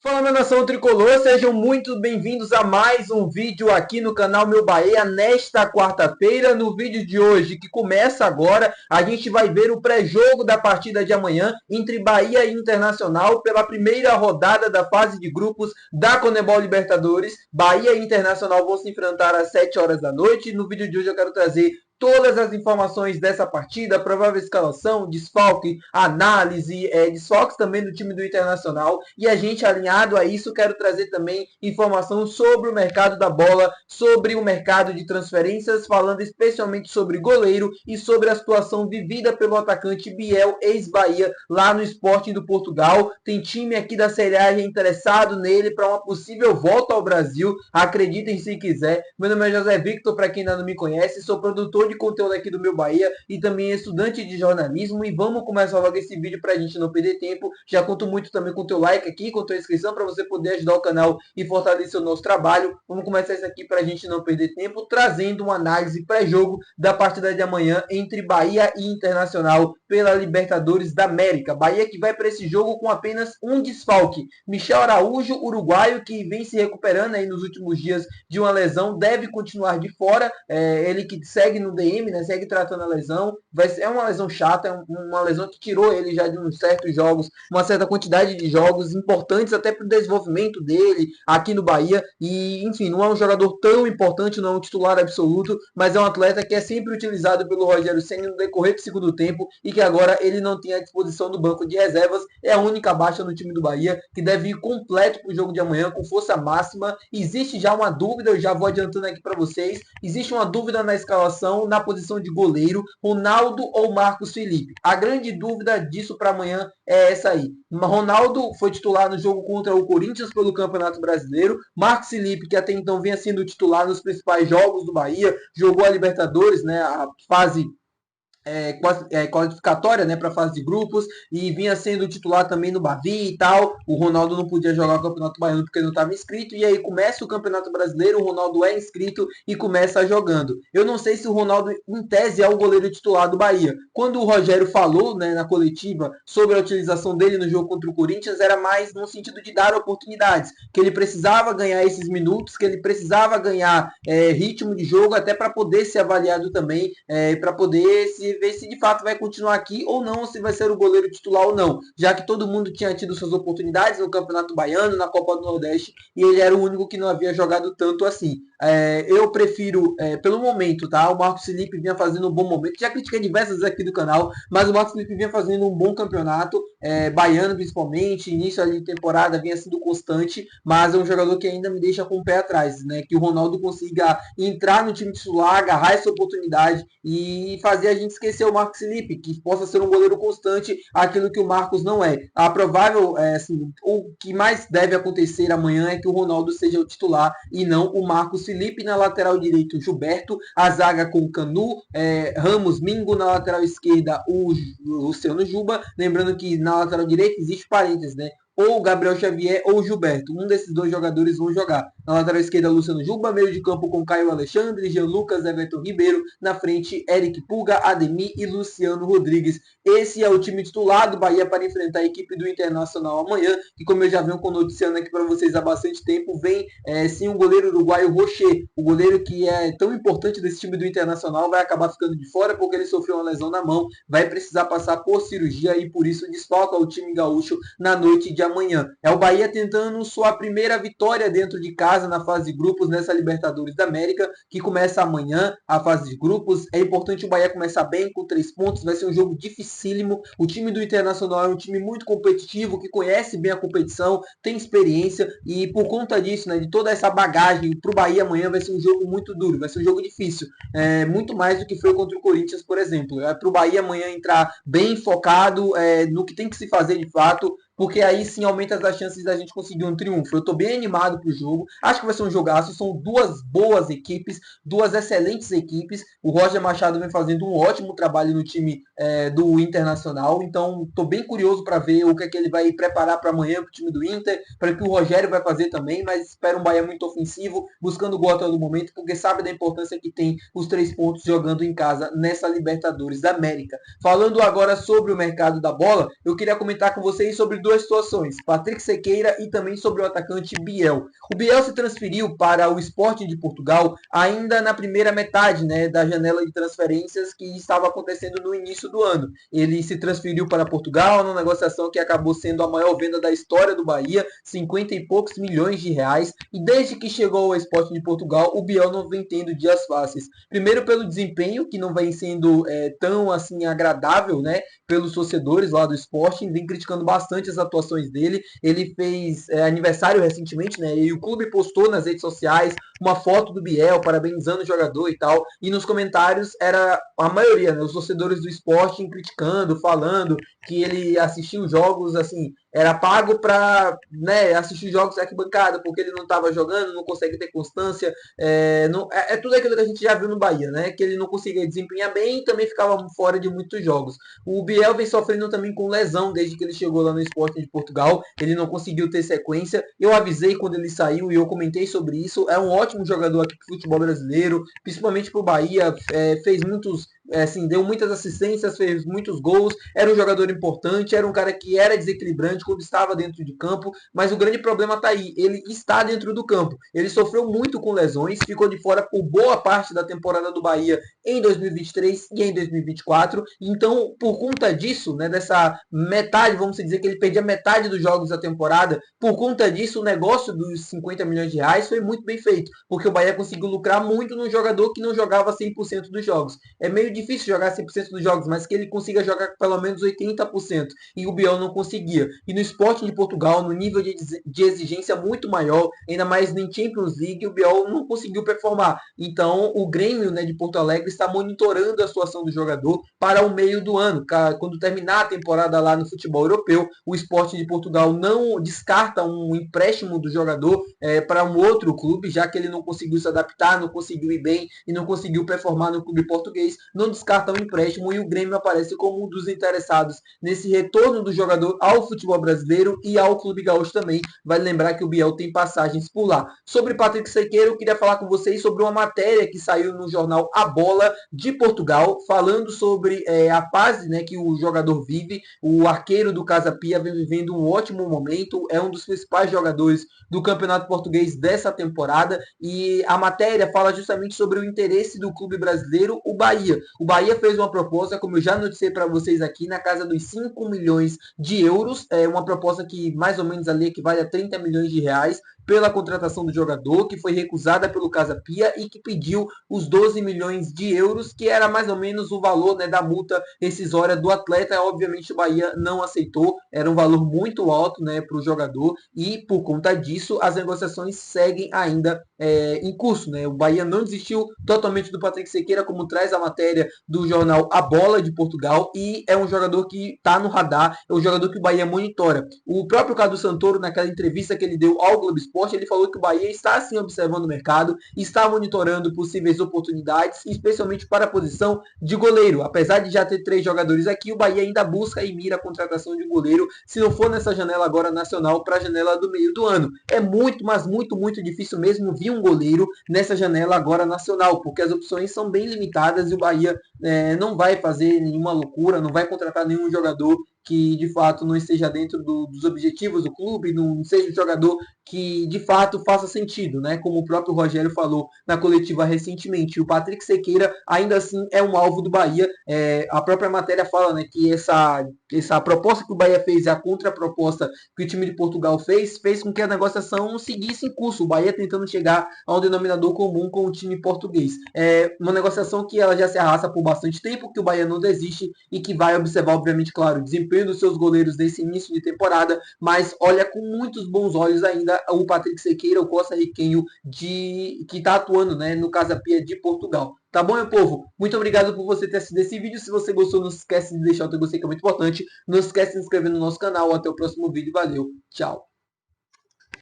Fala, minha nação tricolor, sejam muito bem-vindos a mais um vídeo aqui no canal Meu Bahia nesta quarta-feira. No vídeo de hoje, que começa agora, a gente vai ver o pré-jogo da partida de amanhã entre Bahia e Internacional pela primeira rodada da fase de grupos da Conmebol Libertadores. Bahia e Internacional vão se enfrentar às 7 horas da noite. No vídeo de hoje eu quero trazer todas as informações dessa partida, provável escalação, desfalque, análise, desfalques também do time do Internacional. E a gente, alinhado a isso, quero trazer também informação sobre o mercado da bola, sobre o mercado de transferências, falando especialmente sobre goleiro e sobre a situação vivida pelo atacante Biel, ex-Bahia, lá no Sporting do Portugal. Tem time aqui da Série A interessado nele para uma possível volta ao Brasil. Acreditem se quiser. Meu nome é José Victor, para quem ainda não me conhece, sou produtor de conteúdo aqui do Meu Bahia e também estudante de jornalismo. E vamos começar logo esse vídeo para a gente não perder tempo. Já conto muito também com o teu like aqui, com a tua inscrição, para você poder ajudar o canal e fortalecer o nosso trabalho. Vamos começar isso aqui para a gente não perder tempo, trazendo uma análise pré-jogo da partida de amanhã entre Bahia e Internacional pela Libertadores da América. Bahia que vai para esse jogo com apenas um desfalque. Michel Araújo, uruguaio, que vem se recuperando aí nos últimos dias de uma lesão, deve continuar de fora. Ele que segue no DM, né, segue tratando a lesão. É uma lesão chata, é uma lesão que tirou ele já de uns certos jogos, uma certa quantidade de jogos importantes até para o desenvolvimento dele aqui no Bahia. E, enfim, não é um jogador tão importante, não é um titular absoluto, mas é um atleta que é sempre utilizado pelo Rogério Ceni no decorrer do segundo tempo e que agora ele não tem à disposição do banco de reservas. É a única baixa no time do Bahia, que deve ir completo para o jogo de amanhã, com força máxima. Existe já uma dúvida, eu já vou adiantando aqui para vocês, existe uma dúvida na escalação, na posição de goleiro, Ronaldo ou Marcos Felipe. A grande dúvida disso para amanhã é essa aí. Ronaldo foi titular no jogo contra o Corinthians pelo Campeonato Brasileiro. Marcos Felipe, que até então vinha sendo titular nos principais jogos do Bahia, jogou a Libertadores, né, a fase qualificatória, né, para a fase de grupos, e vinha sendo titular também no Bavi e tal. O Ronaldo não podia jogar o Campeonato Baiano porque não estava inscrito, e aí começa o Campeonato Brasileiro, o Ronaldo é inscrito e começa jogando. Eu não sei se o Ronaldo, em tese, é o goleiro titular do Bahia. Quando o Rogério falou, né, na coletiva sobre a utilização dele no jogo contra o Corinthians, era mais no sentido de dar oportunidades, que ele precisava ganhar esses minutos, que ele precisava ganhar ritmo de jogo, até para poder ser avaliado também, para poder ver se de fato vai continuar aqui ou não, se vai ser o goleiro titular ou não, já que todo mundo tinha tido suas oportunidades no Campeonato Baiano, na Copa do Nordeste, e ele era o único que não havia jogado tanto assim. Eu prefiro, pelo momento, tá? O Marcos Felipe vinha fazendo um bom momento, já critiquei diversas vezes aqui do canal, mas o Marcos Felipe vinha fazendo um bom campeonato, baiano principalmente, início ali de temporada vinha sendo constante, mas é um jogador que ainda me deixa com o pé atrás, né? Que o Ronaldo consiga entrar no time titular, agarrar essa oportunidade e fazer a gente esquecer o Marcos Felipe, que possa ser um goleiro constante, aquilo que o Marcos não é. A provável, assim, o que mais deve acontecer amanhã é que o Ronaldo seja o titular e não o Marcos Felipe. Na lateral direito, Gilberto, a zaga com Canu, Ramos, Mingo, na lateral esquerda, o Luciano Juba. Lembrando que na lateral direita existe parênteses, né? Ou Gabriel Xavier ou Gilberto. Um desses dois jogadores vão jogar. Na lateral esquerda, Luciano Juba, meio de campo com Caio Alexandre, Jean Lucas, Everton Ribeiro, na frente, Eric Puga, Ademir e Luciano Rodrigues. Esse é o time titular do Bahia para enfrentar a equipe do Internacional amanhã, que, como eu já venho noticiando aqui para vocês há bastante tempo, vem sim o goleiro uruguaio Rocher. O goleiro que é tão importante desse time do Internacional vai acabar ficando de fora porque ele sofreu uma lesão na mão, vai precisar passar por cirurgia e por isso desfalca o time gaúcho na noite de amanhã. É o Bahia tentando sua primeira vitória dentro de casa na fase de grupos nessa Libertadores da América, que começa amanhã a fase de grupos. É importante o Bahia começar bem com 3 pontos, vai ser um jogo dificílimo. O time do Internacional é um time muito competitivo, que conhece bem a competição, tem experiência e por conta disso, né, de toda essa bagagem para o Bahia amanhã vai ser um jogo muito duro, vai ser um jogo difícil, muito mais do que foi contra o Corinthians, por exemplo. Para o Bahia amanhã entrar bem focado no que tem que se fazer de fato, porque aí sim aumenta as chances da gente conseguir um triunfo. Eu estou bem animado pro jogo, acho que vai ser um jogaço, são duas boas equipes, duas excelentes equipes. O Roger Machado vem fazendo um ótimo trabalho no time do Internacional, então estou bem curioso para ver o que é que ele vai preparar para amanhã para o time do Inter, para o que o Rogério vai fazer também, mas espero um Bahia muito ofensivo, buscando o gol a todo momento, porque sabe da importância que tem os 3 pontos jogando em casa nessa Libertadores da América. Falando agora sobre o mercado da bola, eu queria comentar com vocês sobre duas situações, Patrick Sequeira e também sobre o atacante Biel. O Biel se transferiu para o Sporting de Portugal ainda na primeira metade, né, da janela de transferências que estava acontecendo no início do ano. Ele se transferiu para Portugal numa negociação que acabou sendo a maior venda da história do Bahia, 50 e poucos milhões de reais, e desde que chegou ao Sporting de Portugal, o Biel não vem tendo dias fáceis. Primeiro pelo desempenho, que não vem sendo tão assim agradável, né, pelos torcedores lá do Sporting, vem criticando bastante as atuações dele. Ele fez aniversário recentemente, né, e o clube postou nas redes sociais uma foto do Biel, parabenizando o jogador e tal, e nos comentários era a maioria, né, os torcedores do Sporting criticando, falando que ele assistiu jogos, assim, era pago para, né, assistir jogos arquibancada, porque ele não estava jogando, não consegue ter constância, é tudo aquilo que a gente já viu no Bahia, né, que ele não conseguia desempenhar bem e também ficava fora de muitos jogos. O Biel vem sofrendo também com lesão desde que ele chegou lá no Sporting de Portugal, ele não conseguiu ter sequência, eu avisei quando ele saiu e eu comentei sobre isso, é um ótimo jogador aqui pro futebol brasileiro, principalmente pro Bahia, fez muitos, assim, deu muitas assistências, fez muitos gols, era um jogador importante, era um cara que era desequilibrante quando estava dentro de campo, mas o grande problema tá aí, ele está dentro do campo, ele sofreu muito com lesões, ficou de fora por boa parte da temporada do Bahia em 2023 e em 2024, então por conta disso, né, dessa metade, vamos dizer que ele perdia metade dos jogos da temporada, por conta disso o negócio dos 50 milhões de reais foi muito bem feito, porque o Bahia conseguiu lucrar muito num jogador que não jogava 100% dos jogos. É meio difícil jogar 100% dos jogos, mas que ele consiga jogar pelo menos 80%, e o Biel não conseguia. E no Sporting de Portugal, no nível de exigência muito maior, ainda mais nem Champions League, o Biel não conseguiu performar. Então, o Grêmio, né, de Porto Alegre está monitorando a situação do jogador para o meio do ano. Quando terminar a temporada lá no futebol europeu, o Sporting de Portugal não descarta um empréstimo do jogador para um outro clube, já que ele não conseguiu se adaptar, não conseguiu ir bem e não conseguiu performar no clube português, não descarta um empréstimo e o Grêmio aparece como um dos interessados nesse retorno do jogador ao futebol brasileiro e ao clube gaúcho também. Vale lembrar que o Biel tem passagens por lá. Sobre Patrick Sequeira, eu queria falar com vocês sobre uma matéria que saiu no jornal A Bola de Portugal, falando sobre a fase, né, que o jogador vive. O arqueiro do Casa Pia vem vivendo um ótimo momento, é um dos principais jogadores do Campeonato Português dessa temporada, e a matéria fala justamente sobre o interesse do clube brasileiro, o Bahia. O Bahia fez uma proposta, como eu já noticiei para vocês aqui, na casa dos 5 milhões de euros, uma proposta que mais ou menos ali equivale a 30 milhões de reais, pela contratação do jogador, que foi recusada pelo Casa Pia e que pediu os 12 milhões de euros, que era mais ou menos o valor, né, da multa rescisória do atleta. Obviamente o Bahia não aceitou, era um valor muito alto, né, para o jogador, e por conta disso as negociações seguem ainda em curso, né? O Bahia não desistiu totalmente do Patrick Sequeira, como traz a matéria do jornal A Bola de Portugal, e é um jogador que está no radar, é um jogador que o Bahia monitora. O próprio Cadu Santoro, naquela entrevista que ele deu ao Globo Esporte, ele falou que o Bahia está sim observando o mercado, está monitorando possíveis oportunidades, especialmente para a posição de goleiro. Apesar de já ter 3 jogadores aqui, o Bahia ainda busca e mira a contratação de goleiro, se não for nessa janela agora nacional, para a janela do meio do ano. É muito, mas muito, muito difícil mesmo vir um goleiro nessa janela agora nacional, porque as opções são bem limitadas e o Bahia não vai fazer nenhuma loucura, não vai contratar nenhum jogador que de fato não esteja dentro dos objetivos do clube, não seja um jogador que de fato faça sentido, né? Como o próprio Rogério falou na coletiva recentemente. O Patrick Sequeira ainda assim é um alvo do Bahia. A própria matéria fala, né, que essa proposta que o Bahia fez e a contraproposta que o time de Portugal fez com que a negociação seguisse em curso. O Bahia tentando chegar a um denominador comum com o time português. É uma negociação que ela já se arrasta por bastante tempo, que o Bahia não desiste e que vai observar, obviamente, claro, o desempenho dos seus goleiros nesse início de temporada, mas olha com muitos bons olhos ainda o Patrick Sequeira, o costa-riquenho que está atuando, né, no Casa Pia de Portugal. Tá bom, meu povo? Muito obrigado por você ter assistido esse vídeo. Se você gostou, não se esquece de deixar o teu gostei, que é muito importante. Não se esquece de se inscrever no nosso canal. Até o próximo vídeo. Valeu. Tchau.